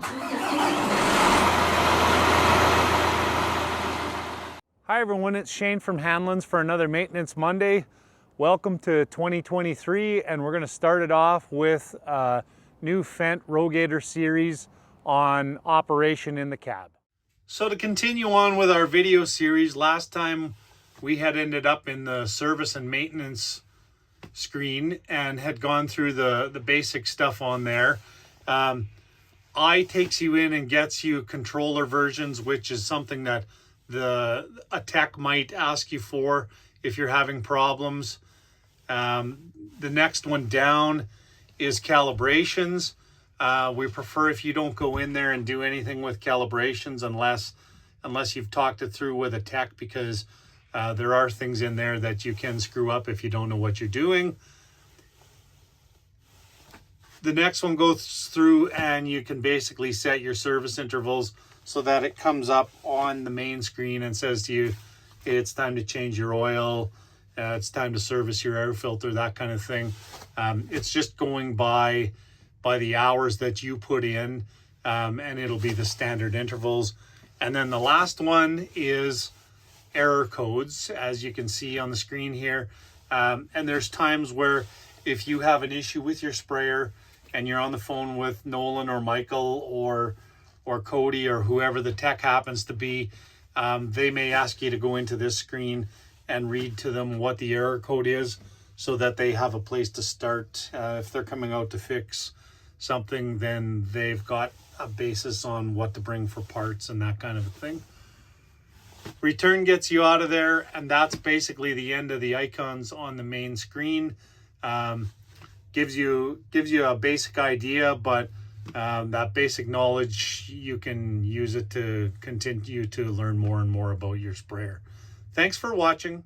Hi everyone, it's Shane from Hanlon's for another Maintenance Monday. Welcome to 2023, and we're going to start it off with a new Fendt Rogator series on operation in the cab. So to continue on with our video series, last time we had ended up in the service and maintenance screen and had gone through the basic stuff on there. I takes you in and gets you controller versions, which is something that a tech might ask you for if you're having problems. The next one down is calibrations. We prefer if you don't go in there and do anything with calibrations unless you've talked it through with a tech, because there are things in there that you can screw up if you don't know what you're doing. The next one goes through and you can basically set your service intervals so that it comes up on the main screen and says to you, hey, it's time to change your oil, it's time to service your air filter, that kind of thing. It's just going by the hours that you put in, and it'll be the standard intervals. And then the last one is error codes, as you can see on the screen here. And there's times where if you have an issue with your sprayer and you're on the phone with Nolan or Michael or Cody or whoever the tech happens to be, they may ask you to go into this screen and read to them what the error code is so that they have a place to start. If they're coming out to fix something, then they've got a basis on what to bring for parts and that kind of a thing. Return gets you out of there, and that's basically the end of the icons on the main screen. Gives you a basic idea, but that basic knowledge, you can use it to continue to learn more and more about your sprayer. Thanks for watching.